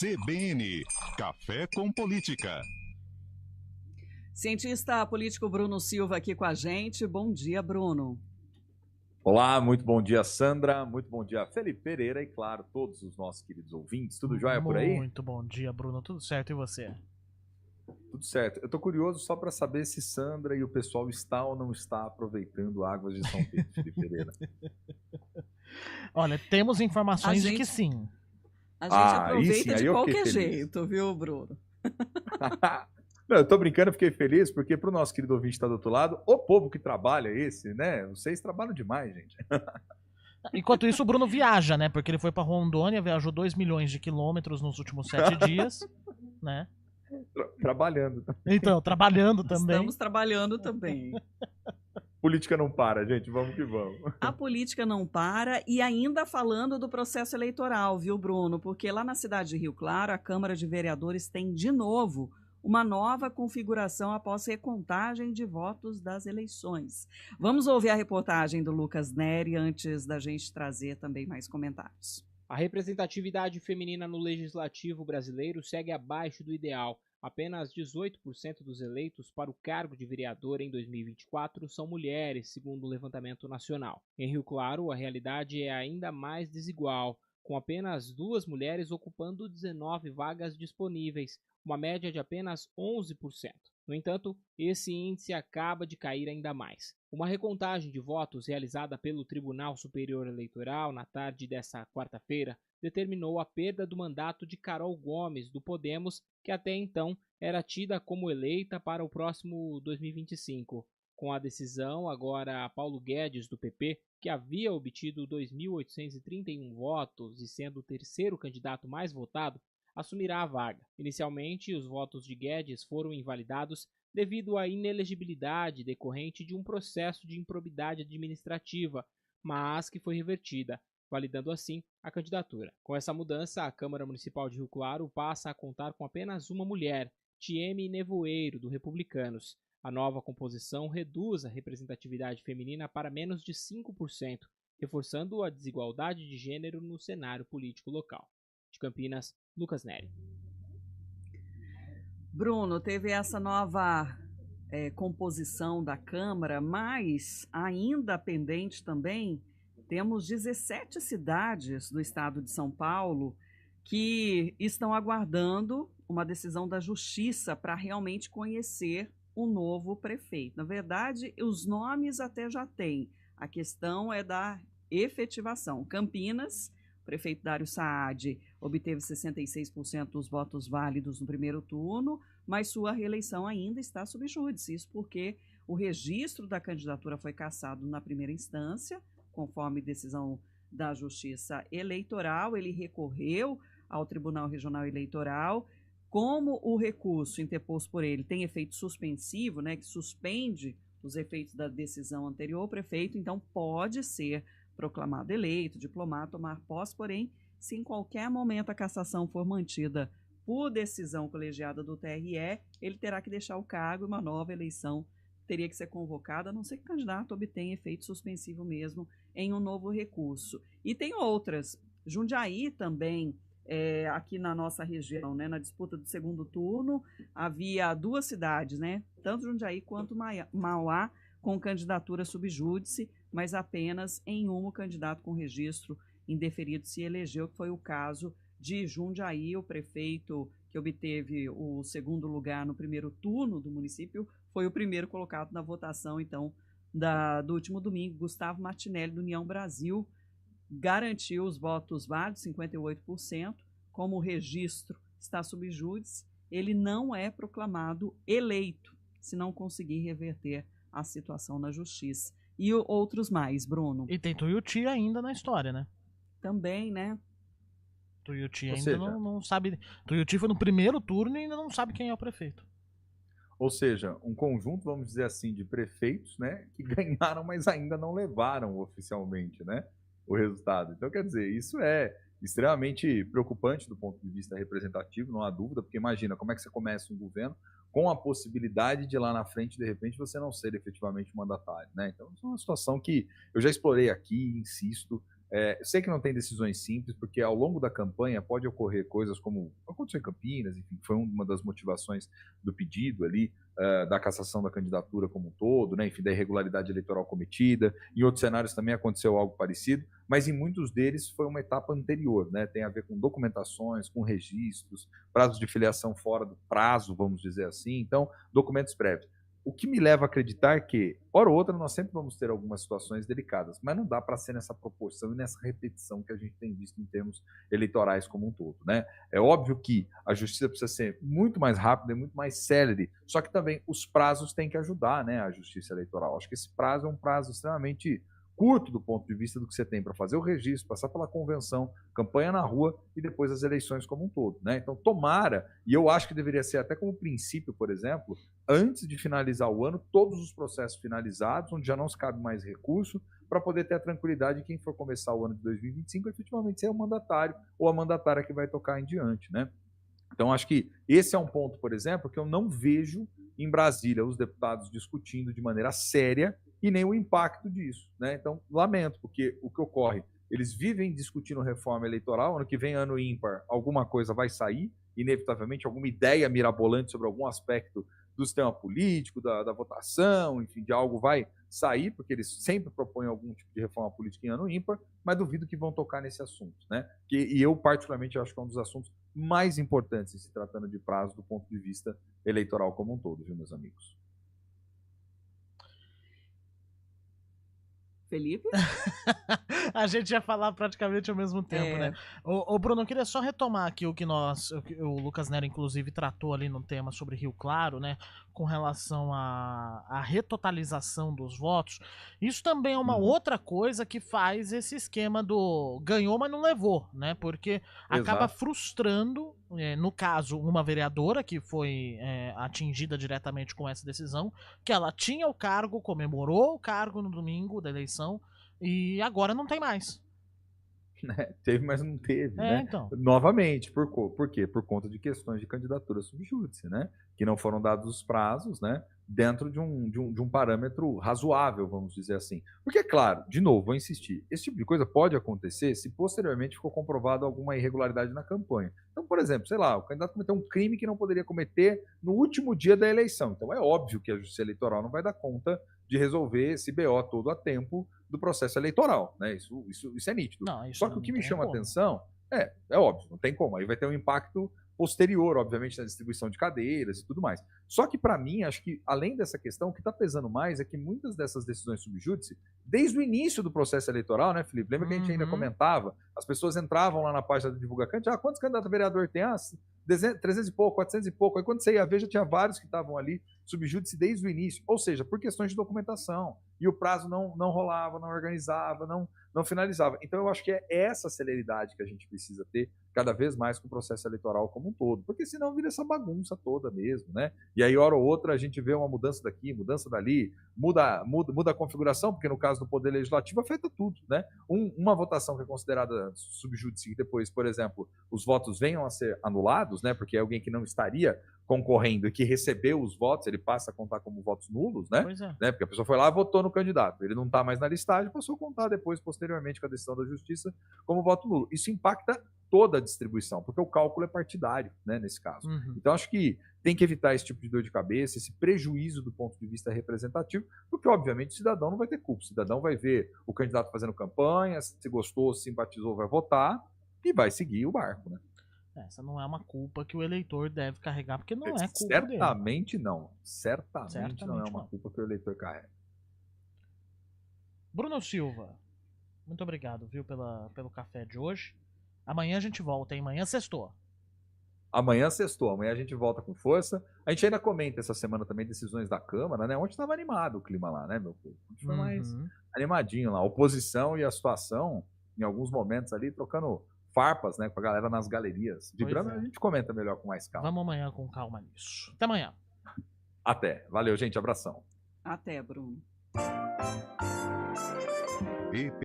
CBN, Café com Política. Cientista político Bruno Silva aqui com a gente. Bom dia, Bruno. Olá, muito bom dia, Sandra. Muito bom dia, Felipe Pereira e, claro, todos os nossos queridos ouvintes. Tudo jóia por aí? Muito bom dia, Bruno. Tudo certo, e você? Tudo certo. Eu tô curioso só para saber se Sandra e o pessoal está ou não está aproveitando águas de São Pedro, Felipe Pereira. Olha, temos informações de que sim. A gente aproveita sim, de qualquer jeito, viu, Bruno? Não, eu tô brincando, fiquei feliz, porque pro nosso querido ouvinte que tá do outro lado, o povo que trabalha esse, né? Vocês trabalham demais, gente. Enquanto isso, o Bruno viaja, né? Porque ele foi pra Rondônia, viajou 2 milhões de quilômetros nos últimos 7 dias, né? Trabalhando. Então, trabalhando também. Estamos trabalhando também. Política não para, gente. Vamos que vamos. A política não para, e ainda falando do processo eleitoral, viu, Bruno? Porque lá na cidade de Rio Claro, a Câmara de Vereadores tem, de novo, uma nova configuração após recontagem de votos das eleições. Vamos ouvir a reportagem do Lucas Neri antes da gente trazer também mais comentários. A representatividade feminina no legislativo brasileiro segue abaixo do ideal. Apenas 18% dos eleitos para o cargo de vereador em 2024 são mulheres, segundo o levantamento nacional. Em Rio Claro, a realidade é ainda mais desigual, com apenas 2 mulheres ocupando 19 vagas disponíveis, uma média de apenas 11%. No entanto, esse índice acaba de cair ainda mais. Uma recontagem de votos realizada pelo Tribunal Superior Eleitoral na tarde desta quarta-feira determinou a perda do mandato de Carol Gomes, do Podemos, que até então era tida como eleita para o próximo 2025. Com a decisão, agora Paulo Guedes, do PP, que havia obtido 2.831 votos e sendo o terceiro candidato mais votado, assumirá a vaga. Inicialmente, os votos de Guedes foram invalidados devido à inelegibilidade decorrente de um processo de improbidade administrativa, mas que foi revertida, validando assim a candidatura. Com essa mudança, a Câmara Municipal de Rio Claro passa a contar com apenas uma mulher, Tieme Nevoeiro, do Republicanos. A nova composição reduz a representatividade feminina para menos de 5%, reforçando a desigualdade de gênero no cenário político local. De Campinas, Lucas Neri. Bruno, teve essa nova composição da Câmara, mas ainda pendente também, temos 17 cidades do estado de São Paulo que estão aguardando uma decisão da Justiça para realmente conhecer o novo prefeito. Na verdade, os nomes até já tem. A questão é da efetivação. Campinas, o prefeito Dário Saad obteve 66% dos votos válidos no primeiro turno, mas sua reeleição ainda está sob júdice. Isso porque o registro da candidatura foi cassado na primeira instância, conforme decisão da Justiça Eleitoral. Ele recorreu ao Tribunal Regional Eleitoral. Como o recurso interposto por ele tem efeito suspensivo, né, que suspende os efeitos da decisão anterior, o prefeito, então, pode ser proclamado eleito, diplomado, tomar posse, porém, se em qualquer momento a cassação for mantida por decisão colegiada do TRE, ele terá que deixar o cargo e uma nova eleição teria que ser convocada, a não ser que o candidato obtenha efeito suspensivo mesmo em um novo recurso. E tem outras. Jundiaí também, aqui na nossa região, né, na disputa do segundo turno, havia 2 cidades, né, tanto Jundiaí quanto Mauá, com candidatura subjúdice, mas apenas em um candidato com registro indeferido se elegeu, que foi o caso de Jundiaí. O prefeito que obteve o segundo lugar no primeiro turno do município foi o primeiro colocado na votação, então, do último domingo. Gustavo Martinelli, do União Brasil, garantiu os votos válidos, 58%. Como o registro está sob júdice, ele não é proclamado eleito, se não conseguir reverter a situação na justiça. E outros mais, Bruno. E tem Tuiuti ainda na história, né? Também, né? Tuiuti ainda não sabe. Tuiuti foi no primeiro turno e ainda não sabe quem é o prefeito. Ou seja, um conjunto, vamos dizer assim, de prefeitos, né, que ganharam, mas ainda não levaram oficialmente, né, o resultado. Então, quer dizer, isso é extremamente preocupante do ponto de vista representativo, não há dúvida, porque imagina como é que você começa um governo com a possibilidade de lá na frente, de repente, você não ser efetivamente mandatário, né? Então, isso é uma situação que eu já explorei aqui, insisto, Eu sei que não tem decisões simples, porque ao longo da campanha pode ocorrer coisas como aconteceu em Campinas, enfim, foi uma das motivações do pedido ali, da cassação da candidatura como um todo, né, enfim, da irregularidade eleitoral cometida. Em outros cenários também aconteceu algo parecido, mas em muitos deles foi uma etapa anterior, né, tem a ver com documentações, com registros, prazos de filiação fora do prazo, vamos dizer assim, então, documentos prévios. O que me leva a acreditar que, hora ou outra, nós sempre vamos ter algumas situações delicadas, mas não dá para ser nessa proporção e nessa repetição que a gente tem visto em termos eleitorais como um todo, né? É óbvio que a justiça precisa ser muito mais rápida e muito mais célere, só que também os prazos têm que ajudar, né, a justiça eleitoral. Acho que esse prazo é um prazo extremamente curto do ponto de vista do que você tem para fazer o registro, passar pela convenção, campanha na rua e depois as eleições como um todo, né? Então, tomara, e eu acho que deveria ser até como princípio, por exemplo, antes de finalizar o ano, todos os processos finalizados, onde já não se cabe mais recurso, para poder ter a tranquilidade de quem for começar o ano de 2025 efetivamente ser o mandatário ou a mandatária que vai tocar em diante, né? Então, acho que esse é um ponto, por exemplo, que eu não vejo em Brasília os deputados discutindo de maneira séria e nem o impacto disso, né? Então, lamento, porque o que ocorre, eles vivem discutindo reforma eleitoral, ano que vem, ano ímpar, alguma coisa vai sair, inevitavelmente, alguma ideia mirabolante sobre algum aspecto do sistema político, da votação, enfim, de algo vai sair, porque eles sempre propõem algum tipo de reforma política em ano ímpar, mas duvido que vão tocar nesse assunto, né? E eu, particularmente, acho que é um dos assuntos mais importantes, se tratando de prazo do ponto de vista eleitoral como um todo, viu, meus amigos? Felipe? A gente ia falar praticamente ao mesmo tempo, né? Ô, Bruno, eu queria só retomar aqui o que o Lucas Nero, inclusive, tratou ali no tema sobre Rio Claro, né? Com relação à retotalização dos votos. Isso também é uma outra coisa que faz esse esquema do ganhou, mas não levou, né? Porque acaba Exato. frustrando, no caso, uma vereadora que foi atingida diretamente com essa decisão, que ela tinha o cargo, comemorou o cargo no domingo da eleição, e agora não tem mais. Né? Teve, mas não teve, né? Então. Novamente, por quê? Por conta de questões de candidatura subjúdice, né? Que não foram dados os prazos, né? Dentro de um parâmetro razoável, vamos dizer assim. Porque, claro, de novo, vou insistir, esse tipo de coisa pode acontecer se posteriormente ficou comprovado alguma irregularidade na campanha. Então, por exemplo, sei lá, o candidato cometeu um crime que não poderia cometer no último dia da eleição. Então, é óbvio que a Justiça Eleitoral não vai dar conta de resolver esse BO todo a tempo do processo eleitoral, né? Isso é nítido. Não, isso Só que não o que me tem chama a como. atenção é óbvio, não tem como. Aí vai ter um impacto posterior, obviamente, na distribuição de cadeiras e tudo mais. Só que, para mim, acho que, além dessa questão, o que está pesando mais é que muitas dessas decisões subjúdice, desde o início do processo eleitoral, né, Felipe? Lembra que a gente ainda comentava? As pessoas entravam lá na página do Divulgacante, quantos candidatos a vereador tem? 300 e pouco, 400 e pouco. Aí quando você ia ver, já tinha vários que estavam ali subjúdice desde o início. Ou seja, por questões de documentação. E o prazo não rolava, não organizava, não finalizava. Então eu acho que é essa celeridade que a gente precisa ter cada vez mais com o processo eleitoral como um todo. Porque senão vira essa bagunça toda mesmo, né? E aí, hora ou outra, a gente vê uma mudança daqui, mudança dali, muda a configuração, porque no caso do Poder Legislativo afeta tudo, né? Uma votação que é considerada subjúdice e depois, por exemplo, os votos venham a ser anulados, né? Porque é alguém que não estaria concorrendo e que recebeu os votos, ele passa a contar como votos nulos, né? Pois é. Porque a pessoa foi lá e votou no candidato. Ele não está mais na listagem, passou a contar depois, posteriormente, com a decisão da justiça, como voto nulo. Isso impacta toda a distribuição, porque o cálculo é partidário, né, nesse caso. Então, acho que tem que evitar esse tipo de dor de cabeça, esse prejuízo do ponto de vista representativo, porque, obviamente, o cidadão não vai ter culpa. O cidadão vai ver o candidato fazendo campanha, se gostou, se simpatizou, vai votar e vai seguir o barco, né? Essa não é uma culpa que o eleitor deve carregar, porque não é culpa Certamente dele. não. Certamente não é uma culpa que o eleitor carrega. Bruno Silva, muito obrigado, viu, pelo café de hoje. Amanhã a gente volta, hein? Amanhã sextou. Amanhã sextou, amanhã a gente volta com força. A gente ainda comenta essa semana também decisões da Câmara, né? Ontem estava animado o clima lá, né, meu povo? Ontem foi mais animadinho lá. A oposição e a situação, em alguns momentos ali, trocando farpas, né, com a galera nas galerias. Vibrando, a gente comenta melhor com mais calma. Vamos amanhã com calma nisso. Até amanhã. Até. Valeu, gente. Abração. Até, Bruno.